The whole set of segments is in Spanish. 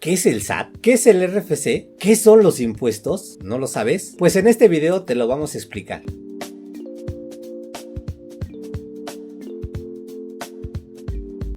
¿Qué es el SAT? ¿Qué es el RFC? ¿Qué son los impuestos? ¿No lo sabes? Pues en este video te lo vamos a explicar.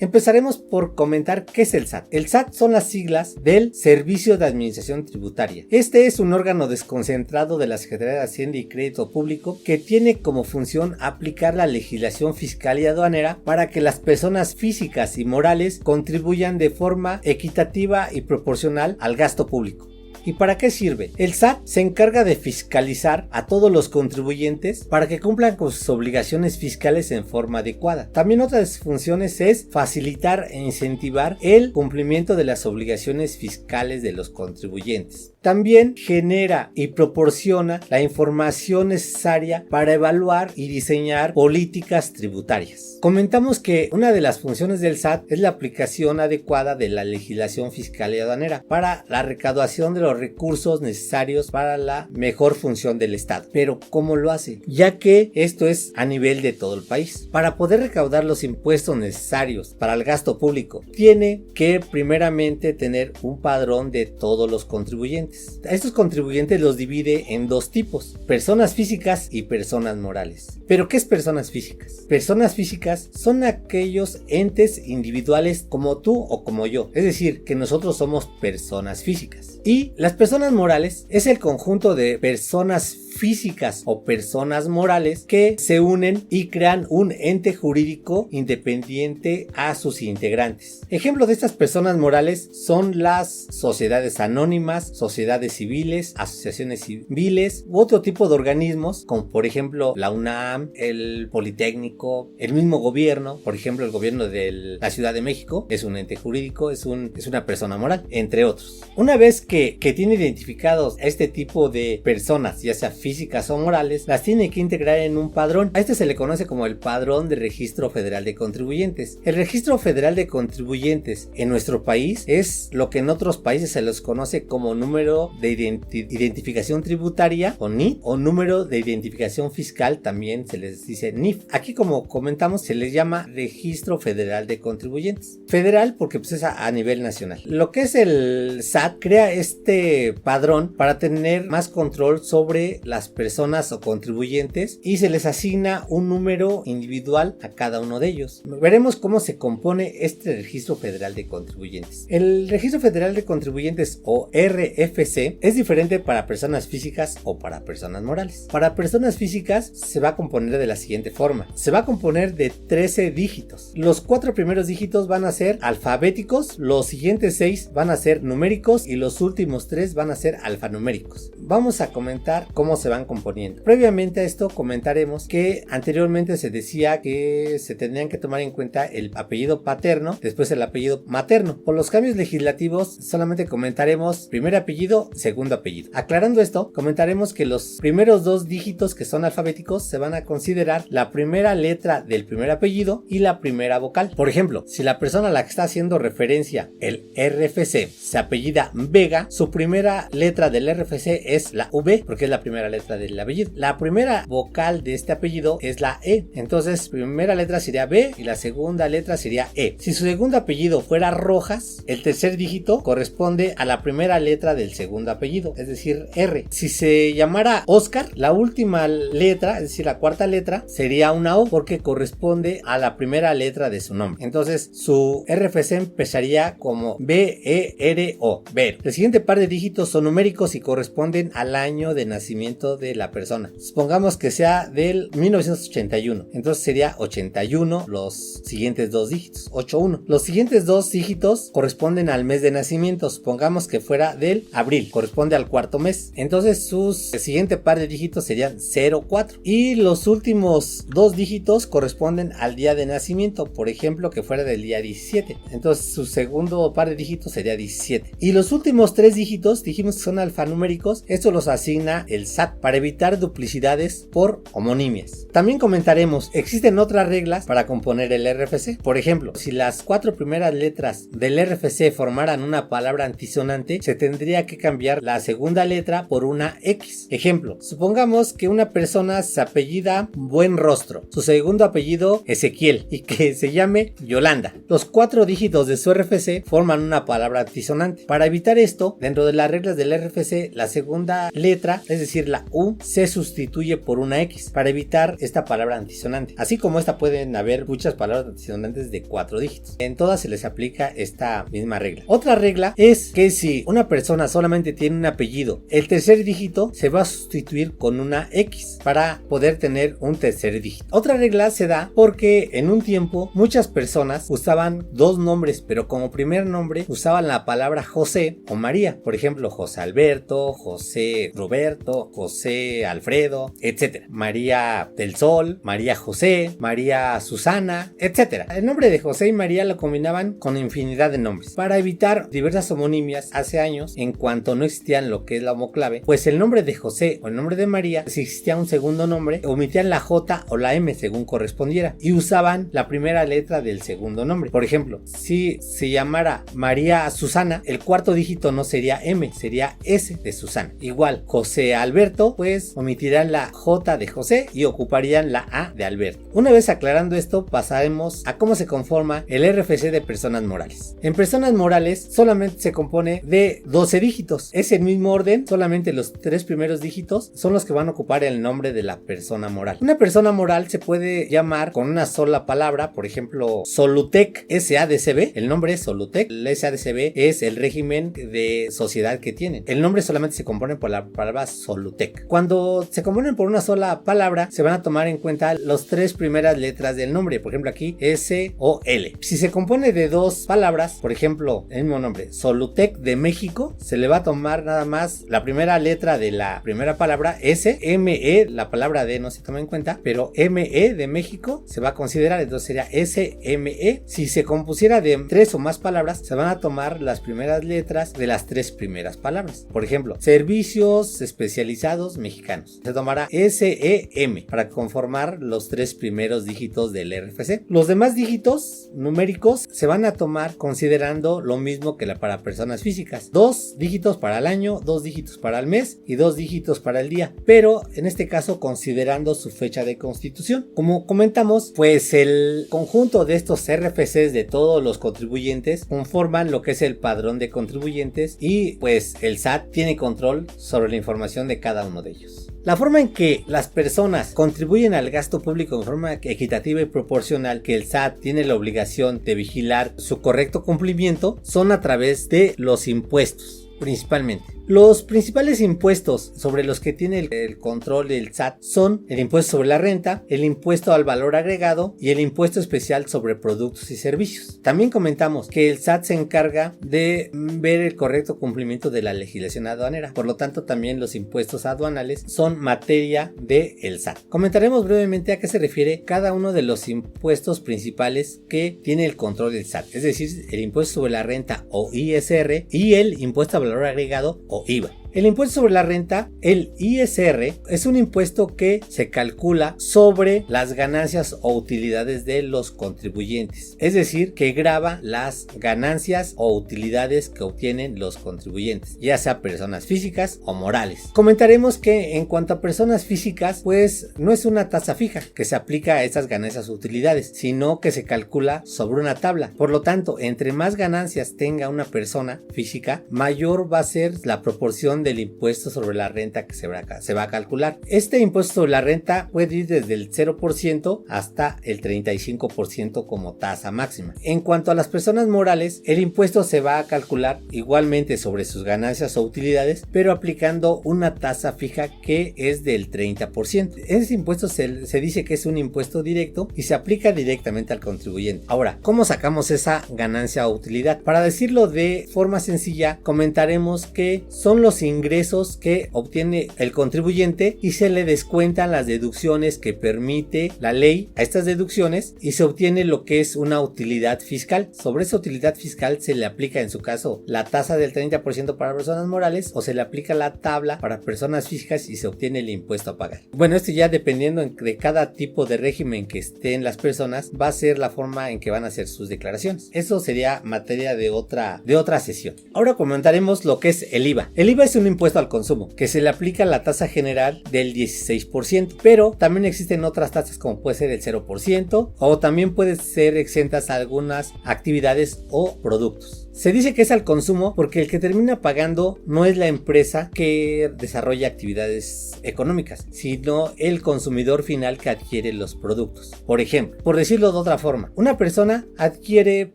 Empezaremos por comentar qué es el SAT. El SAT son las siglas del Servicio de Administración Tributaria. Este es un órgano desconcentrado de la Secretaría de Hacienda y Crédito Público que tiene como función aplicar la legislación fiscal y aduanera para que las personas físicas y morales contribuyan de forma equitativa y proporcional al gasto público. ¿Y para qué sirve? El SAT se encarga de fiscalizar a todos los contribuyentes para que cumplan con sus obligaciones fiscales en forma adecuada. También otra de sus funciones es facilitar e incentivar el cumplimiento de las obligaciones fiscales de los contribuyentes. También genera y proporciona la información necesaria para evaluar y diseñar políticas tributarias. Comentamos que una de las funciones del SAT es la aplicación adecuada de la legislación fiscal y aduanera para la recaudación de los recursos necesarios para la mejor función del Estado. Pero ¿cómo lo hace? Ya que esto es a nivel de todo el país. Para poder recaudar los impuestos necesarios para el gasto público, tiene que primeramente tener un padrón de todos los contribuyentes. A estos contribuyentes los divide en dos tipos: personas físicas y personas morales. ¿Pero qué es personas físicas? Personas físicas son aquellos entes individuales como tú o como yo, es decir, que nosotros somos personas físicas. Y las personas morales es el conjunto de personas físicas o personas morales que se unen y crean un ente jurídico independiente a sus integrantes. Ejemplo de estas personas morales son las sociedades anónimas, sociedades civiles, asociaciones civiles u otro tipo de organismos, como por ejemplo la UNAM, el Politécnico, el mismo gobierno. Por ejemplo, el gobierno de la Ciudad de México es un ente jurídico, es una persona moral, entre otros. Una vez que tiene identificados a este tipo de personas, ya sea físicas o morales, las tiene que integrar en un padrón. A este se le conoce como el Padrón de Registro Federal de Contribuyentes. El Registro Federal de Contribuyentes en nuestro país es lo que en otros países se les conoce como número de identificación tributaria o NIF, o número de identificación fiscal, también se les dice NIF. Aquí, como comentamos, se les llama Registro Federal de Contribuyentes. Federal porque pues, es a nivel nacional. Lo que es el SAT crea este padrón para tener más control sobre las personas o contribuyentes y se les asigna un número individual a cada uno de ellos. Veremos cómo se compone este Registro Federal de Contribuyentes. El Registro Federal de Contribuyentes o RFC es diferente para personas físicas o para personas morales. Para personas físicas se va a componer de la siguiente forma: se va a componer de 13 dígitos. Los 4 primeros dígitos van a ser alfabéticos, los siguientes 6 van a ser numéricos y los últimos 3 van a ser alfanuméricos. Vamos a comentar cómo se van componiendo. Previamente a esto comentaremos que anteriormente se decía que se tendrían que tomar en cuenta el apellido paterno, después el apellido materno. Por los cambios legislativos solamente comentaremos primer apellido, segundo apellido. Aclarando esto, comentaremos que los primeros 2 dígitos que son alfabéticos se van a considerar la primera letra del primer apellido y la primera vocal. Por ejemplo, si la persona a la que está haciendo referencia el RFC se apellida Vega, su primera letra del RFC es la V porque es la primera letra del apellido. La primera vocal de este apellido es la E. Entonces, primera letra sería B y la segunda letra sería E. Si su segundo apellido fuera Rojas, el tercer dígito corresponde a la primera letra del segundo apellido, es decir, R. Si se llamara Oscar, la última letra, es decir, la cuarta letra, sería una O porque corresponde a la primera letra de su nombre. Entonces, su RFC empezaría como B-E-R-O, Vero. El siguiente par de dígitos son numéricos y corresponden al año de nacimiento de la persona. Supongamos que sea del 1981, entonces sería 81 los siguientes 2 dígitos, 81. Los siguientes 2 dígitos corresponden al mes de nacimiento. Supongamos que fuera del abril, corresponde al cuarto mes, entonces el siguiente par de dígitos serían 04 y los últimos 2 dígitos corresponden al día de nacimiento, por ejemplo que fuera del día 17, entonces su segundo par de dígitos sería 17 y los últimos 3 dígitos dijimos que son alfanuméricos. Estos los asigna el SAT. SAT para evitar duplicidades por homonimias. También comentaremos, existen otras reglas para componer el RFC. Por ejemplo, si las 4 primeras letras del RFC formaran una palabra antisonante, se tendría que cambiar la segunda letra por una X. Ejemplo, supongamos que una persona se apellida Buenrostro, su segundo apellido Ezequiel y que se llame Yolanda. Los 4 dígitos de su RFC forman una palabra antisonante. Para evitar esto, dentro de las reglas del RFC, la segunda letra, es decir, la U, se sustituye por una X para evitar esta palabra antisonante. Así como esta pueden haber muchas palabras antisonantes de 4 dígitos. En todas se les aplica esta misma regla. Otra regla es que si una persona solamente tiene un apellido, el tercer dígito se va a sustituir con una X para poder tener un tercer dígito. Otra regla se da porque en un tiempo muchas personas usaban 2 nombres, pero como primer nombre usaban la palabra José o María. Por ejemplo, José Alberto, José Roberto, José Alfredo, etc. María del Sol, María José, María Susana, etc. El nombre de José y María lo combinaban con infinidad de nombres. Para evitar diversas homonimias, hace años, en cuanto no existían lo que es la homoclave, pues el nombre de José o el nombre de María, si existía un segundo nombre, omitían la J o la M según correspondiera y usaban la primera letra del segundo nombre. Por ejemplo, si se llamara María Susana, el cuarto dígito no sería M, sería S de Susana. Igual, José Alberto, pues omitirán la J de José y ocuparían la A de Alberto. Una vez aclarando esto, pasaremos a cómo se conforma el RFC de personas morales. En personas morales solamente se compone de 12 dígitos. Es el mismo orden, solamente los 3 primeros dígitos son los que van a ocupar el nombre de la persona moral. Una persona moral se puede llamar con una sola palabra, por ejemplo, Solutec SADCB. El nombre es Solutec. El SADCB es el régimen de sociedad que tienen. El nombre solamente se compone por la palabra Solutec. Cuando se componen por una sola palabra, se van a tomar en cuenta las 3 primeras letras del nombre. Por ejemplo, aquí S o L. Si se compone de 2 palabras, por ejemplo, el mismo nombre, Solutec de México, se le va a tomar nada más la primera letra de la primera palabra, S, ME, la palabra D no se toma en cuenta, pero ME de México se va a considerar, entonces sería SME. Si se compusiera de 3 o más palabras, se van a tomar las primeras letras de las 3 primeras palabras. Por ejemplo, Servicios Especializados Mexicanos. Se tomará SEM para conformar los 3 primeros dígitos del RFC. Los demás dígitos numéricos se van a tomar considerando lo mismo que para personas físicas. 2 dígitos para el año, 2 dígitos para el mes y 2 dígitos para el día, pero en este caso considerando su fecha de constitución. Como comentamos, pues el conjunto de estos RFCs de todos los contribuyentes conforman lo que es el padrón de contribuyentes y pues el SAT tiene control sobre la información de cada uno de ellos. La forma en que las personas contribuyen al gasto público de forma equitativa y proporcional que el SAT tiene la obligación de vigilar su correcto cumplimiento son a través de los impuestos, principalmente. Los principales impuestos sobre los que tiene el control del SAT son el impuesto sobre la renta, el impuesto al valor agregado y el impuesto especial sobre productos y servicios. También comentamos que el SAT se encarga de ver el correcto cumplimiento de la legislación aduanera. Por lo tanto, también los impuestos aduanales son materia del SAT. Comentaremos brevemente a qué se refiere cada uno de los impuestos principales que tiene el control del SAT. Es decir, el impuesto sobre la renta o ISR y el impuesto al valor agregado o IVA. El impuesto sobre la renta, el ISR, es un impuesto que se calcula sobre las ganancias o utilidades de los contribuyentes. Es decir, que grava las ganancias o utilidades que obtienen los contribuyentes, ya sea personas físicas o morales. Comentaremos que en cuanto a personas físicas, pues no es una tasa fija que se aplica a esas ganancias o utilidades, sino que se calcula sobre una tabla. Por lo tanto, entre más ganancias tenga una persona física, mayor va a ser la proporción del impuesto sobre la renta que se va a calcular. Este impuesto sobre la renta puede ir desde el 0% hasta el 35% como tasa máxima. En cuanto a las personas morales, el impuesto se va a calcular igualmente sobre sus ganancias o utilidades, pero aplicando una tasa fija que es del 30%. Ese impuesto se dice que es un impuesto directo y se aplica directamente al contribuyente. Ahora, ¿cómo sacamos esa ganancia o utilidad? Para decirlo de forma sencilla, comentaremos que son los ingresos ingresos que obtiene el contribuyente y se le descuentan las deducciones que permite la ley a estas deducciones y se obtiene lo que es una utilidad fiscal. Sobre esa utilidad fiscal se le aplica en su caso la tasa del 30% para personas morales o se le aplica la tabla para personas físicas y se obtiene el impuesto a pagar. Bueno, esto ya dependiendo de cada tipo de régimen que estén las personas va a ser la forma en que van a hacer sus declaraciones. Eso sería materia de otra sesión. Ahora comentaremos lo que es el IVA. El IVA es un impuesto al consumo que se le aplica la tasa general del 16%, pero también existen otras tasas como puede ser el 0% o también puede ser exentas a algunas actividades o productos. Se dice que es al consumo porque el que termina pagando no es la empresa que desarrolla actividades económicas, sino el consumidor final que adquiere los productos. Por ejemplo, por decirlo de otra forma, una persona adquiere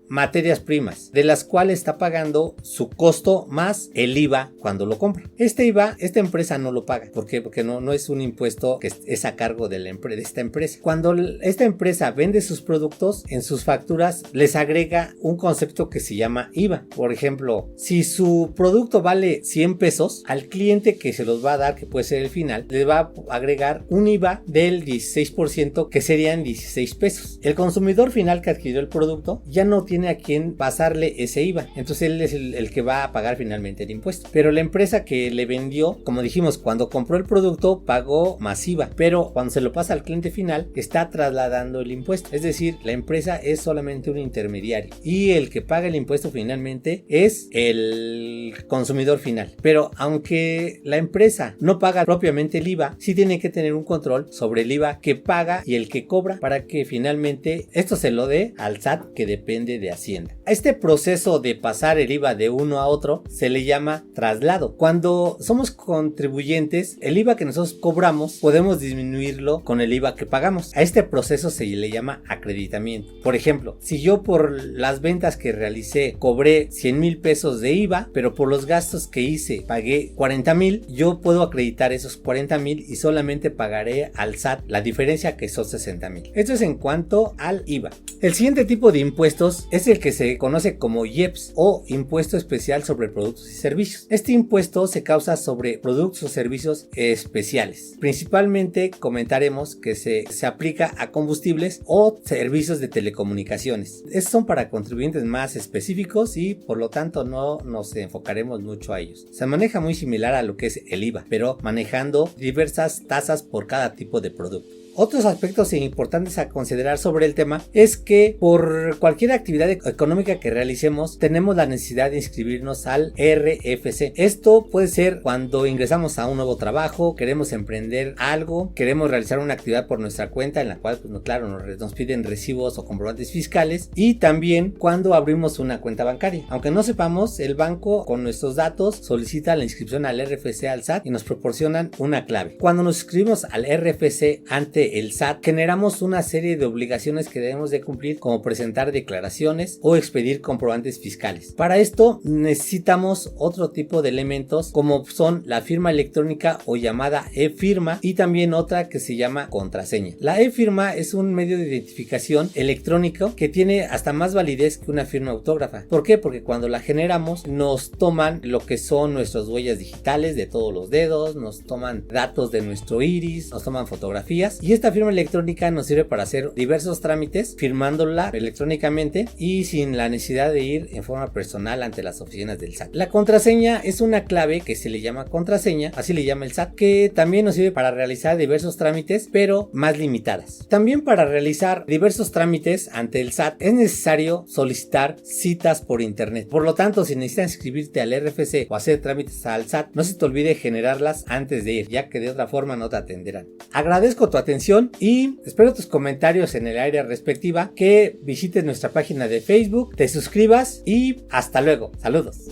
materias primas de las cuales está pagando su costo más el IVA cuando lo compra. Este IVA, esta empresa no lo paga. ¿Por qué? Porque no es un impuesto que es a cargo de esta empresa. Cuando esta empresa vende sus productos, en sus facturas les agrega un concepto que se llama IVA. Por ejemplo, si su producto vale 100 pesos, al cliente que se los va a dar, que puede ser el final, le va a agregar un IVA del 16% que serían 16 pesos. El consumidor final que adquirió el producto ya no tiene a quién pasarle ese IVA, entonces él es el que va a pagar finalmente el impuesto. Pero la empresa que le vendió, como dijimos, cuando compró el producto pagó más IVA, pero cuando se lo pasa al cliente final está trasladando el impuesto, es decir, la empresa es solamente un intermediario y el que paga el impuesto finalmente es el consumidor final. Pero aunque la empresa no paga propiamente el IVA, sí tiene que tener un control sobre el IVA que paga y el que cobra para que finalmente esto se lo dé al SAT, que depende de Hacienda. A este proceso de pasar el IVA de uno a otro se le llama traslado. Cuando somos contribuyentes, el IVA que nosotros cobramos podemos disminuirlo con el IVA que pagamos. A este proceso se le llama acreditamiento. Por ejemplo, si yo por las ventas que realicé cobré 100,000 pesos de IVA, pero por los gastos que hice pagué 40,000, yo puedo acreditar esos 40,000 y solamente pagaré al SAT la diferencia, que son 60,000. Esto es en cuanto al IVA. El siguiente tipo de impuestos es el que se conoce como IEPS o Impuesto Especial sobre Productos y Servicios. Este impuesto se causa sobre productos o servicios especiales. Principalmente comentaremos que se aplica a combustibles o servicios de telecomunicaciones. Estos son para contribuyentes más específicos y por lo tanto no nos enfocaremos mucho a ellos. Se maneja muy similar a lo que es el IVA, pero manejando diversas tasas por cada tipo de producto. Otros aspectos importantes a considerar sobre el tema es que por cualquier actividad económica que realicemos tenemos la necesidad de inscribirnos al RFC. Esto puede ser cuando ingresamos a un nuevo trabajo, queremos emprender algo, queremos realizar una actividad por nuestra cuenta en la cual, pues, claro, nos piden recibos o comprobantes fiscales, y también cuando abrimos una cuenta bancaria. Aunque no sepamos, el banco con nuestros datos solicita la inscripción al RFC al SAT y nos proporcionan una clave. Cuando nos inscribimos al RFC ante el SAT, generamos una serie de obligaciones que debemos de cumplir, como presentar declaraciones o expedir comprobantes fiscales. Para esto necesitamos otro tipo de elementos, como son la firma electrónica o llamada e-firma, y también otra que se llama contraseña. La e-firma es un medio de identificación electrónico que tiene hasta más validez que una firma autógrafa. ¿Por qué? Porque cuando la generamos nos toman lo que son nuestras huellas digitales de todos los dedos, nos toman datos de nuestro iris, nos toman fotografías, y esta firma electrónica nos sirve para hacer diversos trámites firmándola electrónicamente y sin la necesidad de ir en forma personal ante las oficinas del SAT. La contraseña es una clave que se le llama contraseña, así le llama el SAT, que también nos sirve para realizar diversos trámites, pero más limitadas. También para realizar diversos trámites ante el SAT es necesario solicitar citas por internet. Por lo tanto, si necesitas inscribirte al RFC o hacer trámites al SAT, no se te olvide generarlas antes de ir, ya que de otra forma no te atenderán. Agradezco tu atención y espero tus comentarios en el área respectiva, que visites nuestra página de Facebook, te suscribas y hasta luego. Saludos.